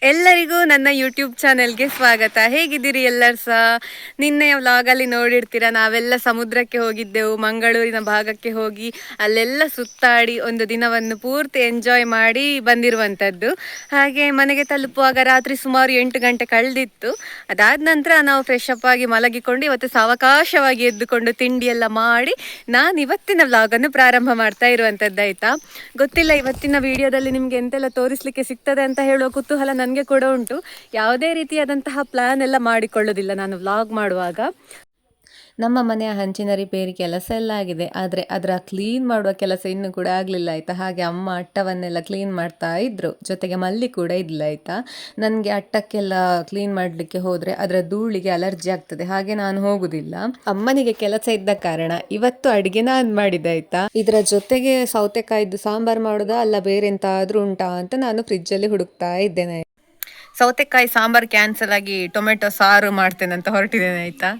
ಎಲ್ಲರಿಗೂ ನನ್ನ ಯೂಟ್ಯೂಬ್ ಚಾನೆಲ್ಗೆ ಸ್ವಾಗತ. ಹೇಗಿದ್ದೀರಿ ಎಲ್ಲರೂ ಸಹ? ನಿನ್ನೆಯ ವ್ಲಾಗಲ್ಲಿ ನೋಡಿರ್ತೀರ, ನಾವೆಲ್ಲ ಸಮುದ್ರಕ್ಕೆ ಹೋಗಿದ್ದೆವು. ಮಂಗಳೂರಿನ ಭಾಗಕ್ಕೆ ಹೋಗಿ ಅಲ್ಲೆಲ್ಲ ಸುತ್ತಾಡಿ ಒಂದು ದಿನವನ್ನು ಪೂರ್ತಿ ಎಂಜಾಯ್ ಮಾಡಿ ಬಂದಿರುವಂಥದ್ದು. ಹಾಗೆ ಮನೆಗೆ ತಲುಪುವಾಗ ರಾತ್ರಿ ಸುಮಾರು 8 ಗಂಟೆ ಕಳೆದಿತ್ತು. ಅದಾದ ನಂತರ ನಾವು ಫ್ರೆಶ್ ಅಪ್ ಆಗಿ ಮಲಗಿಕೊಂಡು ಇವತ್ತು ಸಾವಕಾಶವಾಗಿ ಎದ್ದುಕೊಂಡು ತಿಂಡಿ ಎಲ್ಲ ಮಾಡಿ ನಾನು ಇವತ್ತಿನ ವ್ಲಾಗನ್ನು ಪ್ರಾರಂಭ ಮಾಡ್ತಾ ಇರುವಂಥದ್ದಾಯ್ತಾ. ಗೊತ್ತಿಲ್ಲ ಇವತ್ತಿನ ವಿಡಿಯೋದಲ್ಲಿ ನಿಮ್ಗೆ ಎಂತೆಲ್ಲ ತೋರಿಸ್ಲಿಕ್ಕೆ ಸಿಗ್ತದೆ ಅಂತ ಹೇಳುವ ಕುತೂಹಲ ನನಗೆ ಕೂಡ ಉಂಟು. ಯಾವುದೇ ರೀತಿಯಾದಂತಹ ಪ್ಲಾನ್ ಎಲ್ಲ ಮಾಡಿಕೊಳ್ಳೋದಿಲ್ಲ ನಾನು ವ್ಲಾಗ್ ಮಾಡುವಾಗ. ನಮ್ಮ ಮನೆಯ ಹಂಚಿನ ರಿಪೇರಿ ಕೆಲಸ ಎಲ್ಲ ಆಗಿದೆ, ಆದರೆ ಅದರ ಕ್ಲೀನ್ ಮಾಡುವ ಕೆಲಸ ಇನ್ನೂ ಕೂಡ ಆಗಲಿಲ್ಲ ಆಯಿತಾ. ಹಾಗೆ ಅಮ್ಮ ಅಟ್ಟವನ್ನೆಲ್ಲ ಕ್ಲೀನ್ ಮಾಡ್ತಾ ಇದ್ರು, ಜೊತೆಗೆ ಮಲ್ಲಿ ಕೂಡ ಇದ್ಲ ಆಯಿತಾ. ನನಗೆ ಅಟ್ಟಕ್ಕೆಲ್ಲ ಕ್ಲೀನ್ ಮಾಡಲಿಕ್ಕೆ ಹೋದರೆ ಅದರ ಧೂಳಿಗೆ ಅಲರ್ಜಿ ಆಗ್ತದೆ, ಹಾಗೆ ನಾನು ಹೋಗುದಿಲ್ಲ. ಅಮ್ಮನಿಗೆ ಕೆಲಸ ಇದ್ದ ಕಾರಣ ಇವತ್ತು ಅಡುಗೆ ನಾನು ಮಾಡಿದೆ ಆಯಿತಾ. ಇದರ ಜೊತೆಗೆ ಸೌತೆಕಾಯಿದ್ದು ಸಾಂಬಾರು ಮಾಡೋದಾ ಅಲ್ಲ ಬೇರೆ ಎಂತಾದರೂ ಉಂಟಾ ಅಂತ ನಾನು ಫ್ರಿಜ್ಜಲ್ಲಿ ಹುಡುಕ್ತಾ ಇದ್ದೇನೆ. ಸೌತೆಕಾಯಿ ಸಾಂಬಾರು ಕ್ಯಾನ್ಸಲ್ ಆಗಿ ಟೊಮೆಟೊ ಸಾರು ಮಾಡ್ತೇನೆ ಅಂತ ಹೊರಟಿದ್ದೇನೆ ಆಯಿತಾ.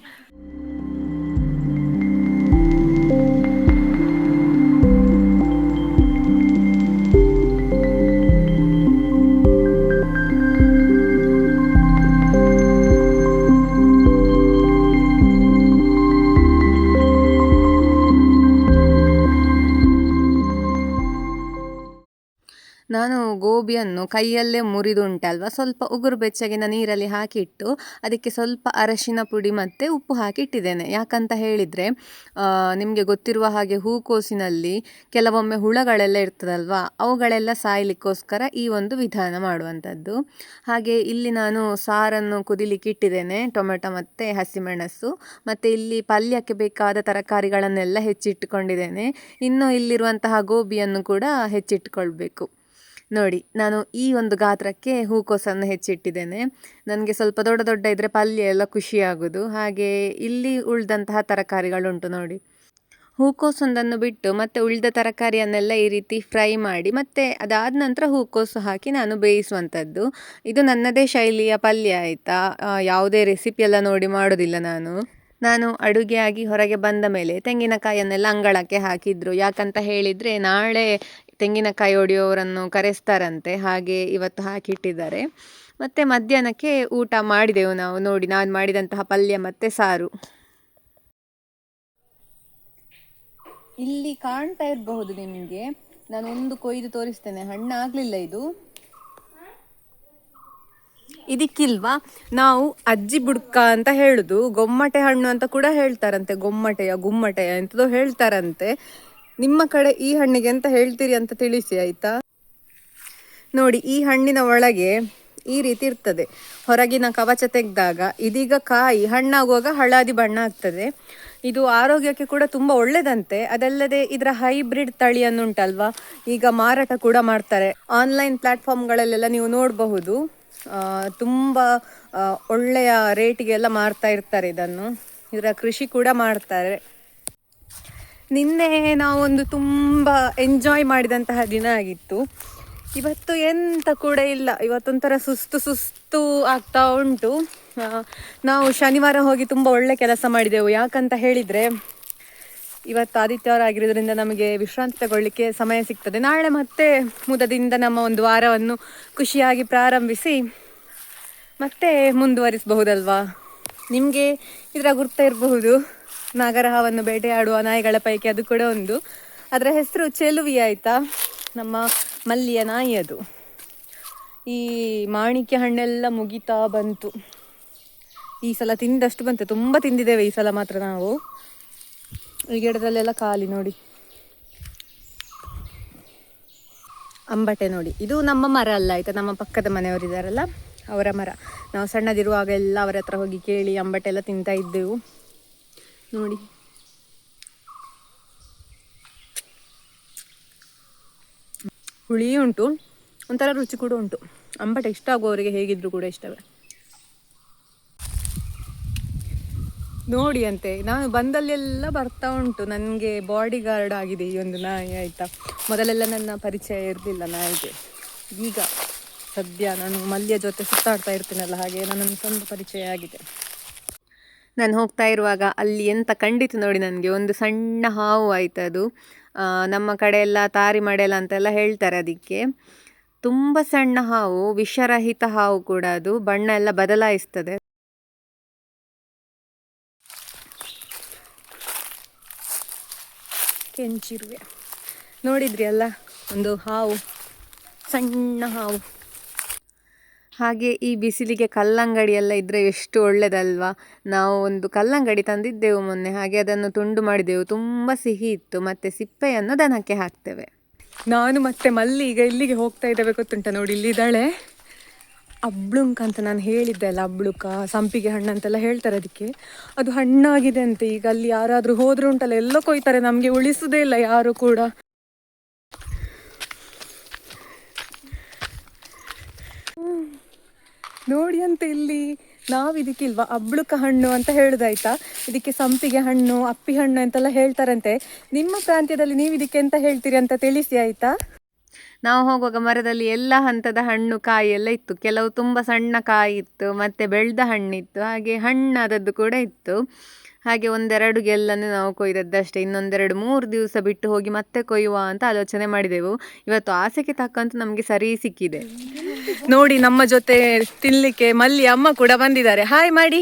ನಾನು ಗೋಬಿಯನ್ನು ಕೈಯಲ್ಲೇ ಮುರಿದುಂಟಲ್ವ, ಸ್ವಲ್ಪ ಉಗುರು ಬೆಚ್ಚಗಿನ ನೀರಲ್ಲಿ ಹಾಕಿಟ್ಟು ಅದಕ್ಕೆ ಸ್ವಲ್ಪ ಅರಶಿನ ಪುಡಿ ಮತ್ತು ಉಪ್ಪು ಹಾಕಿ ಇಟ್ಟಿದ್ದೇನೆ. ಯಾಕಂತ ಹೇಳಿದರೆ ನಿಮಗೆ ಗೊತ್ತಿರುವ ಹಾಗೆ ಹೂಕೋಸಿನಲ್ಲಿ ಕೆಲವೊಮ್ಮೆ ಹುಳಗಳೆಲ್ಲ ಇರ್ತದಲ್ವ, ಅವುಗಳೆಲ್ಲ ಸಾಯಲಿಕ್ಕೋಸ್ಕರ ಈ ಒಂದು ವಿಧಾನ ಮಾಡುವಂಥದ್ದು. ಹಾಗೆ ಇಲ್ಲಿ ನಾನು ಸಾರನ್ನು ಕುದಿಲಿಕ್ಕೆ ಇಟ್ಟಿದ್ದೇನೆ, ಟೊಮೆಟೊ ಮತ್ತು ಹಸಿಮೆಣಸು, ಮತ್ತು ಇಲ್ಲಿ ಪಲ್ಯಕ್ಕೆ ಬೇಕಾದ ತರಕಾರಿಗಳನ್ನೆಲ್ಲ ಹೆಚ್ಚಿಟ್ಟುಕೊಂಡಿದ್ದೇನೆ. ಇನ್ನು ಇಲ್ಲಿರುವಂತಹ ಗೋಬಿಯನ್ನು ಕೂಡ ಹೆಚ್ಚಿಟ್ಟುಕೊಳ್ಬೇಕು. ನೋಡಿ, ನಾನು ಈ ಒಂದು ಗಾತ್ರಕ್ಕೆ ಹೂಕೋಸನ್ನು ಹೆಚ್ಚಿಟ್ಟಿದ್ದೇನೆ. ನನಗೆ ಸ್ವಲ್ಪ ದೊಡ್ಡ ದೊಡ್ಡ ಇದ್ದರೆ ಪಲ್ಯ ಎಲ್ಲ ಖುಷಿಯಾಗೋದು. ಹಾಗೆ ಇಲ್ಲಿ ಉಳಿದಂತಹ ತರಕಾರಿಗಳುಂಟು ನೋಡಿ. ಹೂಕೋಸೊಂದನ್ನು ಬಿಟ್ಟು ಮತ್ತು ಉಳಿದ ತರಕಾರಿಯನ್ನೆಲ್ಲ ಈ ರೀತಿ ಫ್ರೈ ಮಾಡಿ ಮತ್ತು ಅದಾದ ನಂತರ ಹೂಕೋಸು ಹಾಕಿ ನಾನು ಬೇಯಿಸುವಂಥದ್ದು. ಇದು ನನ್ನದೇ ಶೈಲಿಯ ಪಲ್ಯ ಆಯಿತಾ. ಯಾವುದೇ ರೆಸಿಪಿ ಎಲ್ಲ ನೋಡಿ ಮಾಡೋದಿಲ್ಲ ನಾನು ಅಡುಗೆ ಆಗಿ ಹೊರಗೆ ಬಂದ ಮೇಲೆ ತೆಂಗಿನಕಾಯಿಯನ್ನೆಲ್ಲ ಅಂಗಳಕ್ಕೆ ಹಾಕಿದ್ರು. ಯಾಕಂತ ಹೇಳಿದರೆ ನಾಳೆ ತೆಂಗಿನಕಾಯಿ ಹೊಡೆಯೋರನ್ನು ಕರೆಸ್ತಾರಂತೆ, ಹಾಗೆ ಇವತ್ತು ಹಾಕಿಟ್ಟಿದ್ದಾರೆ. ಮತ್ತು ಮಧ್ಯಾಹ್ನಕ್ಕೆ ಊಟ ಮಾಡಿದೆವು ನಾವು. ನೋಡಿ, ನಾನು ಮಾಡಿದಂತಹ ಪಲ್ಯ ಮತ್ತು ಸಾರು ಇಲ್ಲಿ ಕಾಣ್ತಾ ಇರಬಹುದು ನಿಮಗೆ. ನಾನು ಒಂದು ಕೊಯ್ದು ತೋರಿಸ್ತೇನೆ, ಹಣ್ಣಾಗಲಿಲ್ಲ ಇದು. ಇದಕ್ಕಿಲ್ವಾ ನಾವು ಅಜ್ಜಿ ಬುಡ್ಕ ಅಂತ ಹೇಳುದು, ಗೊಮ್ಮಟೆ ಹಣ್ಣು ಅಂತ ಕೂಡ ಹೇಳ್ತಾರಂತೆ. ಗುಮ್ಮಟೆಯ ಎಂತದೋ ಹೇಳ್ತಾರಂತೆ. ನಿಮ್ಮ ಕಡೆ ಈ ಹಣ್ಣಿಗೆ ಎಂತ ಹೇಳ್ತೀರಿ ಅಂತ ತಿಳಿಸಿ ಆಯಿತಾ. ನೋಡಿ, ಈ ಹಣ್ಣಿನ ಒಳಗೆ ಈ ರೀತಿ ಇರ್ತದೆ. ಹೊರಗಿನ ಕವಚ ತೆಗೆದಾಗ ಇದೀಗ ಕಾಯಿ ಹಣ್ಣಾಗುವಾಗ ಹಳದಿ ಬಣ್ಣ ಆಗ್ತದೆ. ಇದು ಆರೋಗ್ಯಕ್ಕೆ ಕೂಡ ತುಂಬ ಒಳ್ಳೆಯದಂತೆ. ಅದಲ್ಲದೆ ಇದರ ಹೈಬ್ರಿಡ್ ತಳಿಯನ್ನುಂಟಲ್ವಾ, ಈಗ ಮಾರಾಟ ಕೂಡ ಮಾಡ್ತಾರೆ. ಆನ್ಲೈನ್ ಪ್ಲ್ಯಾಟ್ಫಾರ್ಮ್ಗಳಲ್ಲೆಲ್ಲ ನೀವು ನೋಡಬಹುದು. ತುಂಬ ಒಳ್ಳೆಯ ರೇಟಿಗೆಲ್ಲ ಮಾರ್ತಾ ಇರ್ತಾರೆ ಇದನ್ನು. ಇದರ ಕೃಷಿ ಕೂಡ ಮಾಡ್ತಾರೆ. ನಿನ್ನೆ ನಾವೊಂದು ತುಂಬ ಎಂಜಾಯ್ ಮಾಡಿದಂತಹ ದಿನ ಆಗಿತ್ತು. ಇವತ್ತು ಎಂತ ಕೂಡ ಇಲ್ಲ, ಇವತ್ತೊಂಥರ ಸುಸ್ತು ಆಗ್ತಾ ಉಂಟು. ನಾವು ಶನಿವಾರ ಹೋಗಿ ತುಂಬ ಒಳ್ಳೆ ಕೆಲಸ ಮಾಡಿದೆವು. ಯಾಕಂತ ಹೇಳಿದರೆ ಇವತ್ತು ಆದಿತ್ಯವಾರ ಆಗಿರೋದ್ರಿಂದ ನಮಗೆ ವಿಶ್ರಾಂತಿ ತಗೊಳ್ಳಿಕ್ಕೆ ಸಮಯ ಸಿಗ್ತದೆ. ನಾಳೆ ಮತ್ತೆ ಮುದದಿಂದ ನಮ್ಮ ಒಂದು ವಾರವನ್ನು ಖುಷಿಯಾಗಿ ಪ್ರಾರಂಭಿಸಿ ಮತ್ತೆ ಮುಂದುವರಿಸಬಹುದಲ್ವಾ. ನಿಮಗೆ ಇದರ ಗುರ್ತ ಇರಬಹುದು, ನಾಗರಹಾವನ್ನು ಬೇಟೆಯಾಡುವ ನಾಯಿಗಳ ಪೈಕಿ ಅದು ಕೂಡ ಒಂದು. ಅದರ ಹೆಸರು ಚೆಲುವಿ ಆಯಿತಾ, ನಮ್ಮ ಮಲ್ಲಿಯ ನಾಯಿ ಅದು. ಈ ಮಾಣಿಕ್ಯ ಹಣ್ಣೆಲ್ಲ ಮುಗಿತಾ ಬಂತು. ಈ ಸಲ ತಿಂದಷ್ಟು ಬಂತು, ತುಂಬ ತಿಂದಿದ್ದೇವೆ ಈ ಸಲ ಮಾತ್ರ ನಾವು. ಈ ಗಿಡದಲ್ಲೆಲ್ಲ ಖಾಲಿ ನೋಡಿ. ಅಂಬಟೆ ನೋಡಿ, ಇದು ನಮ್ಮ ಮರ ಅಲ್ಲ ಆಯಿತಾ, ನಮ್ಮ ಪಕ್ಕದ ಮನೆಯವರಿದ್ದಾರಲ್ಲ ಅವರ ಮರ. ನಾವು ಸಣ್ಣದಿರುವಾಗ ಎಲ್ಲ ಅವರ ಹತ್ರ ಹೋಗಿ ಕೇಳಿ ಅಂಬಟೆ ಎಲ್ಲ ತಿಂತಾ ಇದ್ದೆವು ನೋಡಿ. ಹುಳಿ ಉಂಟು, ಒಂಥರ ರುಚಿ ಕೂಡ ಉಂಟು. ಅಂಬಟೆ ಇಷ್ಟ ಆಗುವವರಿಗೆ ಹೇಗಿದ್ರು ಕೂಡ ಇಷ್ಟವೇ. ನೋಡಿ ಅಂತೆ, ನಾನು ಬಂದಲ್ಲೆಲ್ಲ ಬರ್ತಾ ಉಂಟು. ನನಗೆ ಬಾಡಿ ಗಾರ್ಡ್ ಆಗಿದೆ ಈ ಒಂದು ನಾಯಿ ಆಯಿತಾ. ಮೊದಲೆಲ್ಲ ನನ್ನ ಪರಿಚಯ ಇರಲಿಲ್ಲ ನಾಯಿಗೆ. ಈಗ ಸದ್ಯ ನಾನು ಮಲ್ಲಿಯ ಜೊತೆ ಸುತ್ತಾಡ್ತಾ ಇರ್ತೀನಲ್ಲ, ಹಾಗೆ ನನ್ನನ್ನು ತುಂಬ ಪರಿಚಯ ಆಗಿದೆ. ನಾನು ಹೋಗ್ತಾ ಇರುವಾಗ ಅಲ್ಲಿ ಎಂತ ಕಂಡಿತು ನೋಡಿ ನನಗೆ, ಒಂದು ಸಣ್ಣ ಹಾವು ಆಯ್ತು. ಅದು ನಮ್ಮ ಕಡೆ ಎಲ್ಲ ತಾರಿ ಮಡೆಯಲ್ಲ ಅಂತೆಲ್ಲ ಹೇಳ್ತಾರೆ ಅದಕ್ಕೆ. ತುಂಬ ಸಣ್ಣ ಹಾವು, ವಿಷರಹಿತ ಹಾವು ಕೂಡ, ಅದು ಬಣ್ಣ ಎಲ್ಲ ಬದಲಾಯಿಸ್ತದೆ. ಕೆಂಚಿರುವೆ ನೋಡಿದ್ರಿ ಅಲ್ಲ, ಒಂದು ಹಾವು, ಸಣ್ಣ ಹಾವು. ಹಾಗೆ ಈ ಬಿಸಿಲಿಗೆ ಕಲ್ಲಂಗಡಿ ಎಲ್ಲ ಇದ್ದರೆ ಎಷ್ಟು ಒಳ್ಳೆಯದಲ್ವಾ. ನಾವು ಒಂದು ಕಲ್ಲಂಗಡಿ ತಂದಿದ್ದೆವು ಮೊನ್ನೆ, ಹಾಗೆ ಅದನ್ನು ತುಂಡು ಮಾಡಿದೆವು. ತುಂಬ ಸಿಹಿ ಇತ್ತು. ಮತ್ತು ಸಿಪ್ಪೆಯನ್ನು ದನಕ್ಕೆ ಹಾಕ್ತೇವೆ. ನಾನು ಮತ್ತೆ ಮಲ್ಲಿ ಈಗ ಇಲ್ಲಿಗೆ ಹೋಗ್ತಾ ಇದ್ದೇವೆ ಗೊತ್ತುಂಟ, ನೋಡಿ ಇಲ್ಲಿದ್ದಾಳೆ ಅಬ್ಳುಂಕ ಅಂತ ನಾನು ಹೇಳಿದ್ದೆ ಅಲ್ಲ, ಅಬ್ಳುಕ ಸಂಪಿಗೆ ಹಣ್ಣು ಅಂತೆಲ್ಲ ಹೇಳ್ತಾರೆ ಅದಕ್ಕೆ. ಅದು ಹಣ್ಣಾಗಿದೆ ಅಂತೆ. ಈಗ ಅಲ್ಲಿ ಯಾರಾದರೂ ಹೋದ್ರು ಉಂಟಲ್ಲ ಎಲ್ಲ ಕೊಯ್ತಾರೆ, ನಮಗೆ ಉಳಿಸುವುದೇ ಇಲ್ಲ ಯಾರು ಕೂಡ. ನೋಡಿ ಅಂತ ಇಲ್ಲಿ ನಾವು ಇದಕ್ಕಿಲ್ವಾ ಅಬ್ಳುಕ ಹಣ್ಣು ಅಂತ ಹೇಳುದಾಯ್ತಾ. ಇದಕ್ಕೆ ಸಂಪಿಗೆ ಹಣ್ಣು, ಅಪ್ಪಿ ಹಣ್ಣು ಅಂತೆಲ್ಲ ಹೇಳ್ತಾರಂತೆ. ನಿಮ್ಮ ಪ್ರಾಂತ್ಯದಲ್ಲಿ ನೀವು ಇದಕ್ಕೆ ಎಂತ ಹೇಳ್ತೀರಿ ಅಂತ ತಿಳಿಸಿ ಆಯ್ತಾ. ನಾವು ಹೋಗುವಾಗ ಮರದಲ್ಲಿ ಎಲ್ಲ ಹಂತದ ಹಣ್ಣು ಕಾಯಿ ಎಲ್ಲ ಇತ್ತು. ಕೆಲವು ತುಂಬ ಸಣ್ಣ ಕಾಯಿ ಇತ್ತು, ಮತ್ತು ಬೆಳೆದ ಹಣ್ಣಿತ್ತು, ಹಾಗೆ ಹಣ್ಣಾದದ್ದು ಕೂಡ ಇತ್ತು. ಹಾಗೆ ಒಂದೆರಡು ಗೆಲ್ಲನ್ನು ನಾವು ಕೊಯ್ದದ್ದಷ್ಟೇ. ಇನ್ನೊಂದೆರಡು 3 ದಿವಸ ಬಿಟ್ಟು ಹೋಗಿ ಮತ್ತೆ ಕೊಯ್ಯುವ ಅಂತ ಆಲೋಚನೆ ಮಾಡಿದೆವು. ಇವತ್ತು ಆಸೆಗೆ ತಕ್ಕಂತೂ ನಮಗೆ ಸರಿ ಸಿಕ್ಕಿದೆ. ನೋಡಿ ನಮ್ಮ ಜೊತೆ ತಿನ್ಲಿಕ್ಕೆ ಮಲ್ಲಿ ಅಮ್ಮ ಕೂಡ ಬಂದಿದ್ದಾರೆ. ಹಾಯ್ ಮಾಡಿ.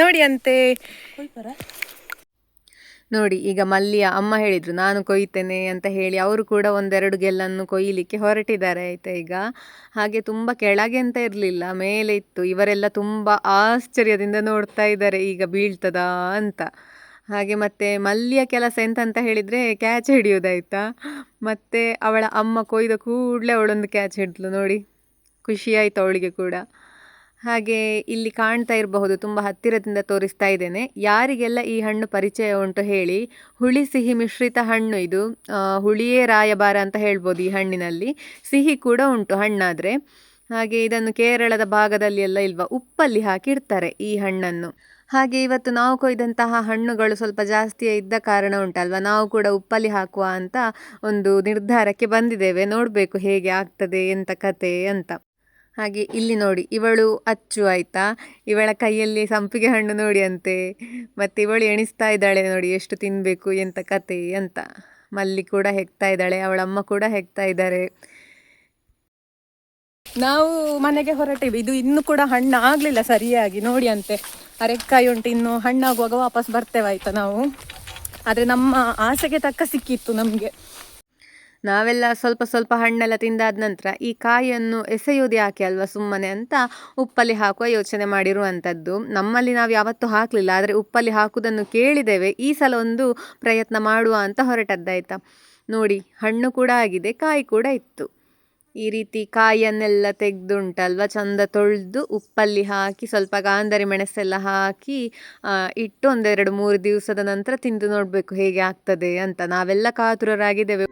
ನೋಡಿ ಅಂತೆ. ನೋಡಿ ಈಗ ಮಲ್ಲಿಯ ಅಮ್ಮ ಹೇಳಿದರು ನಾನು ಕೊಯ್ತೇನೆ ಅಂತ ಹೇಳಿ, ಅವರು ಕೂಡ ಒಂದೆರಡು ಗೆಲ್ಲನ್ನು ಕೊಯ್ಯಲಿಕ್ಕೆ ಹೊರಟಿದ್ದಾರೆ ಆಯಿತಾ. ಈಗ ಹಾಗೆ ತುಂಬ ಕೆಳಗೆ ಅಂತ ಇರಲಿಲ್ಲ, ಮೇಲೆ ಇತ್ತು. ಇವರೆಲ್ಲ ತುಂಬ ಆಶ್ಚರ್ಯದಿಂದ ನೋಡ್ತಾ ಇದ್ದಾರೆ ಈಗ ಬೀಳ್ತದಾ ಅಂತ. ಹಾಗೆ ಮತ್ತು ಮಲ್ಲಿಯ ಕೆಲಸ ಎಂತಂತ ಹೇಳಿದರೆ ಕ್ಯಾಚ್ ಹಿಡಿಯೋದಾಯ್ತಾ. ಮತ್ತು ಅವಳ ಅಮ್ಮ ಕೊಯ್ದ ಕೂಡಲೇ ಅವಳೊಂದು ಕ್ಯಾಚ್ ಹಿಡಿದ್ಲು. ನೋಡಿ ಖುಷಿಯಾಯಿತು ಅವಳಿಗೆ ಕೂಡ. ಹಾಗೆ ಇಲ್ಲಿ ಕಾಣ್ತಾ ಇರಬಹುದು, ತುಂಬ ಹತ್ತಿರದಿಂದ ತೋರಿಸ್ತಾ ಇದ್ದೇನೆ. ಯಾರಿಗೆಲ್ಲ ಈ ಹಣ್ಣು ಪರಿಚಯ ಉಂಟು ಹೇಳಿ. ಹುಳಿ ಸಿಹಿ ಮಿಶ್ರಿತ ಹಣ್ಣು ಇದು. ಹುಳಿಯೇ ರಾಯಬಾರ ಅಂತ ಹೇಳ್ಬೋದು ಈ ಹಣ್ಣಿನಲ್ಲಿ. ಸಿಹಿ ಕೂಡ ಉಂಟು ಹಣ್ಣಾದರೆ. ಹಾಗೆ ಇದನ್ನು ಕೇರಳದ ಭಾಗದಲ್ಲಿ ಎಲ್ಲ ಇಲ್ವಾ ಉಪ್ಪಲ್ಲಿ ಹಾಕಿರ್ತಾರೆ ಈ ಹಣ್ಣನ್ನು. ಹಾಗೆ ಇವತ್ತು ನಾವು ಕೊಯ್ದಂತಹ ಹಣ್ಣುಗಳು ಸ್ವಲ್ಪ ಜಾಸ್ತಿಯೇ ಇದ್ದ ಕಾರಣ ಉಂಟಲ್ವ, ನಾವು ಕೂಡ ಉಪ್ಪಲ್ಲಿ ಹಾಕುವ ಅಂತ ಒಂದು ನಿರ್ಧಾರಕ್ಕೆ ಬಂದಿದ್ದೇವೆ. ನೋಡಬೇಕು ಹೇಗೆ ಆಗ್ತದೆ ಎಂತ ಕತೆ ಅಂತ. ಹಾಗೆ ಇಲ್ಲಿ ನೋಡಿ ಇವಳು ಅಚ್ಚು ಆಯಿತಾ. ಇವಳ ಕೈಯಲ್ಲಿ ಸಂಪಿಗೆ ಹಣ್ಣು ನೋಡಿ ಅಂತೆ. ಮತ್ತು ಇವಳು ಎಣಿಸ್ತಾ ಇದ್ದಾಳೆ ನೋಡಿ ಎಷ್ಟು ತಿನ್ನಬೇಕು ಎಂತ ಕತೆ ಅಂತ. ಮಲ್ಲಿ ಕೂಡ ಹೆಕ್ತಾ ಇದ್ದಾಳೆ, ಅವಳಮ್ಮ ಕೂಡ ಹೆಕ್ತಾ ಇದ್ದಾರೆ. ನಾವು ಮನೆಗೆ ಹೊರಟೇವೆ. ಇದು ಇನ್ನೂ ಕೂಡ ಹಣ್ಣು ಆಗಲಿಲ್ಲ ಸರಿಯಾಗಿ, ನೋಡಿ ಅಂತೆ. ಅರೆಕಾಯಿ ಉಂಟು, ಇನ್ನು ಹಣ್ಣಾಗುವಾಗ ವಾಪಸ್ ಬರ್ತೇವೆ ಆಯಿತಾ ನಾವು. ಆದರೆ ನಮ್ಮ ಆಸೆಗೆ ತಕ್ಕ ಸಿಕ್ಕಿತ್ತು ನಮಗೆ. ನಾವೆಲ್ಲ ಸ್ವಲ್ಪ ಸ್ವಲ್ಪ ಹಣ್ಣೆಲ್ಲ ತಿಂದಾದ ನಂತರ ಈ ಕಾಯಿಯನ್ನು ಎಸೆಯೋದು ಯಾಕೆ ಅಲ್ವಾ ಸುಮ್ಮನೆ ಅಂತ ಉಪ್ಪಲ್ಲಿ ಹಾಕುವ ಯೋಚನೆ ಮಾಡಿರುವಂಥದ್ದು. ನಮ್ಮಲ್ಲಿ ನಾವು ಯಾವತ್ತೂ ಹಾಕಲಿಲ್ಲ, ಆದರೆ ಉಪ್ಪಲ್ಲಿ ಹಾಕುವುದನ್ನು ಕೇಳಿದ್ದೇವೆ. ಈ ಸಲ ಒಂದು ಪ್ರಯತ್ನ ಮಾಡುವ ಅಂತ ಹೊರಟದ್ದಾಯ್ತಾ. ನೋಡಿ ಹಣ್ಣು ಕೂಡ ಆಗಿದೆ, ಕಾಯಿ ಕೂಡ ಇತ್ತು. ಈ ರೀತಿ ಕಾಯಿಯನ್ನೆಲ್ಲ ತೆಗೆದುಂಟಲ್ವ ಚಂದ ತೊಳೆದು ಉಪ್ಪಲ್ಲಿ ಹಾಕಿ ಸ್ವಲ್ಪ ಗಾಂಧಾರಿ ಮೆಣಸೆಲ್ಲ ಹಾಕಿ ಇಟ್ಟು 1-2-3 ದಿವಸದ ನಂತರ ತಿಂದು ನೋಡಬೇಕು ಹೇಗೆ ಆಗ್ತದೆ ಅಂತ. ನಾವೆಲ್ಲ ಕಾತುರರಾಗಿದ್ದೇವೆ.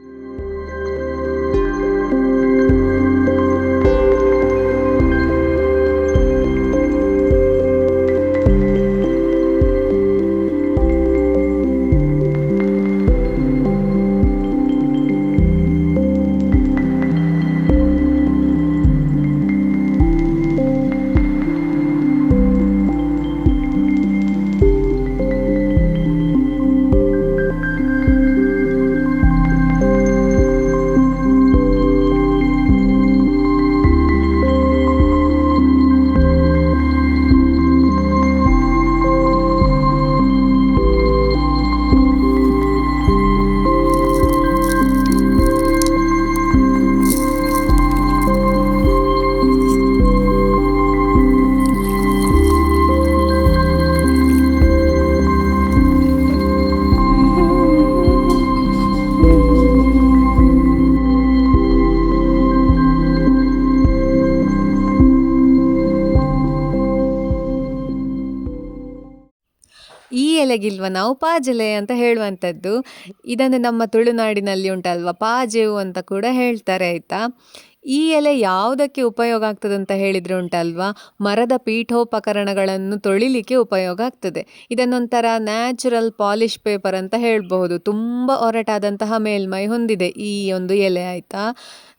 ಈ ಎಲೆಗಿಲ್ವ ನಾವು ಪಾಜೆಲೆ ಅಂತ ಹೇಳುವಂಥದ್ದು. ಇದನ್ನು ನಮ್ಮ ತುಳುನಾಡಿನಲ್ಲಿ ಉಂಟಲ್ವ ಪಾಜೆವು ಅಂತ ಕೂಡ ಹೇಳ್ತಾರೆ ಆಯಿತಾ. ಈ ಎಲೆ ಯಾವುದಕ್ಕೆ ಉಪಯೋಗ ಆಗ್ತದೆ ಅಂತ ಹೇಳಿದರೆ ಉಂಟಲ್ವಾ, ಮರದ ಪೀಠೋಪಕರಣಗಳನ್ನು ತೊಳಿಲಿಕ್ಕೆ ಉಪಯೋಗ ಆಗ್ತದೆ. ಇದನ್ನೊಂಥರ ನ್ಯಾಚುರಲ್ ಪಾಲಿಶ್ ಪೇಪರ್ ಅಂತ ಹೇಳ್ಬಹುದು. ತುಂಬ ಒರಟಾದಂತಹ ಮೇಲ್ಮೈ ಹೊಂದಿದೆ ಈ ಒಂದು ಎಲೆ ಆಯಿತಾ.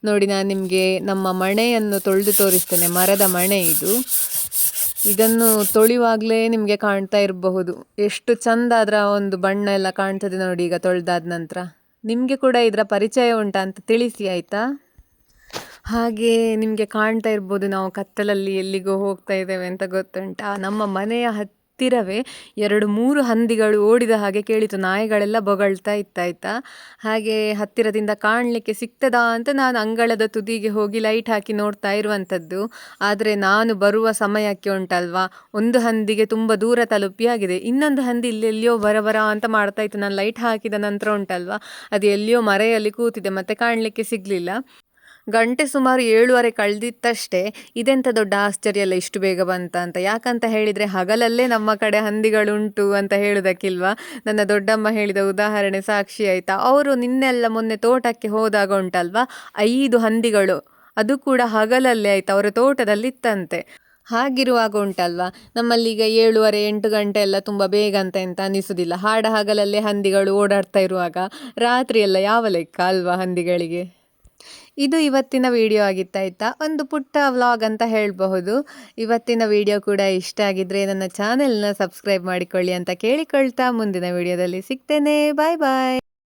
ನೋಡಿ ನಾನು ನಿಮಗೆ ನಮ್ಮ ಮಣೆಯನ್ನು ತೊಳೆದು ತೋರಿಸ್ತೇನೆ. ಮರದ ಮಣೆ ಇದು. ಇದನ್ನು ತೊಳೆಯುವಾಗಲೇ ನಿಮಗೆ ಕಾಣ್ತಾ ಇರಬಹುದು ಎಷ್ಟು ಚಂದ ಅದರ ಒಂದು ಬಣ್ಣ ಎಲ್ಲ ಕಾಣ್ತದೆ ನೋಡಿ ಈಗ ತೊಳೆದಾದ ನಂತರ. ನಿಮಗೆ ಕೂಡ ಇದರ ಪರಿಚಯ ಉಂಟಾ ಅಂತ ತಿಳಿಸಿ ಆಯಿತಾ. ಹಾಗೆ ನಿಮಗೆ ಕಾಣ್ತಾ ಇರ್ಬೋದು ನಾವು ಕತ್ತಲಲ್ಲಿ ಎಲ್ಲಿಗೋ ಹೋಗ್ತಾ ಇದ್ದೇವೆ ಅಂತ ಗೊತ್ತುಂಟಾ. ನಮ್ಮ ಮನೆಯ ಹತ್ತಿರವೇ 2-3 ಹಂದಿಗಳು ಓಡಿದ ಹಾಗೆ ಕೇಳಿತು. ನಾಯಿಗಳೆಲ್ಲ ಬೊಗಳ್ತಾ ಇತ್ತಾಯ್ತಾ. ಹಾಗೆ ಹತ್ತಿರದಿಂದ ಕಾಣಲಿಕ್ಕೆ ಸಿಗ್ತದಾ ಅಂತ ನಾನು ಅಂಗಳದ ತುದಿಗೆ ಹೋಗಿ ಲೈಟ್ ಹಾಕಿ ನೋಡ್ತಾ ಇರುವಂಥದ್ದು. ಆದರೆ ನಾನು ಬರುವ ಸಮಯಕ್ಕೆ ಉಂಟಲ್ವಾ, ಒಂದು ಹಂದಿಗೆ ತುಂಬ ದೂರ ತಲುಪಿ ಆಗಿದೆ. ಇನ್ನೊಂದು ಹಂದಿ ಇಲ್ಲೆಲ್ಲಿಯೋ ಬರ ಅಂತ ಮಾಡ್ತಾ ಇತ್ತು. ನಾನು ಲೈಟ್ ಹಾಕಿದ ನಂತರ ಉಂಟಲ್ವಾ, ಅದು ಎಲ್ಲಿಯೋ ಮರೆಯಲ್ಲಿ ಕೂತಿದೆ, ಮತ್ತೆ ಕಾಣಲಿಕ್ಕೆ ಸಿಗಲಿಲ್ಲ. ಗಂಟೆ ಸುಮಾರು 7:30 ಕಳೆದಿತ್ತಷ್ಟೇ. ಇದೆಂಥ ದೊಡ್ಡ ಆಶ್ಚರ್ಯ ಅಲ್ಲ ಇಷ್ಟು ಬೇಗ ಬಂತ ಅಂತ. ಯಾಕಂತ ಹೇಳಿದರೆ ಹಗಲಲ್ಲೇ ನಮ್ಮ ಕಡೆ ಹಂದಿಗಳುಂಟು ಅಂತ ಹೇಳೋದಕ್ಕಿಲ್ವಾ. ನನ್ನ ದೊಡ್ಡಮ್ಮ ಹೇಳಿದ ಉದಾಹರಣೆ ಸಾಕ್ಷಿ ಆಯಿತಾ. ಅವರು ಮೊನ್ನೆ ತೋಟಕ್ಕೆ ಹೋದಾಗ ಉಂಟಲ್ವಾ, 5 ಹಂದಿಗಳು, ಅದು ಕೂಡ ಹಗಲಲ್ಲೇ ಆಯಿತಾ, ಅವರ ತೋಟದಲ್ಲಿತ್ತಂತೆ. ಹಾಗಿರುವಾಗ ಉಂಟಲ್ವಾ, ನಮ್ಮಲ್ಲೀಗ 7:30-8 ಗಂಟೆ ಎಲ್ಲ ತುಂಬ ಬೇಗ ಅಂತ ಎಂತ ಅನಿಸೋದಿಲ್ಲ. ಹಗಲಲ್ಲೇ ಹಂದಿಗಳು ಓಡಾಡ್ತಾ ಇರುವಾಗ ರಾತ್ರಿ ಎಲ್ಲ ಯಾವ ಲೆಕ್ಕ ಅಲ್ವಾ ಹಂದಿಗಳಿಗೆ. ಇದು ಇವತ್ತಿನ ವಿಡಿಯೋ ಆಗಿತ್ತಾಯ್ತಾ. ಒಂದು ಪುಟ್ಟ ವ್ಲಾಗ್ ಅಂತ ಹೇಳಬಹುದು. ಇವತ್ತಿನ ವಿಡಿಯೋ ಕೂಡ ಇಷ್ಟ ಆಗಿದ್ರೆ ನನ್ನ ಚಾನೆಲ್ನ ಸಬ್ಸ್ಕ್ರೈಬ್ ಮಾಡಿಕೊಳ್ಳಿ ಅಂತ ಕೇಳಿಕೊಳ್ತಾ ಮುಂದಿನ ವಿಡಿಯೋದಲ್ಲಿ ಸಿಗ್ತೇನೆ. ಬಾಯ್ ಬಾಯ್.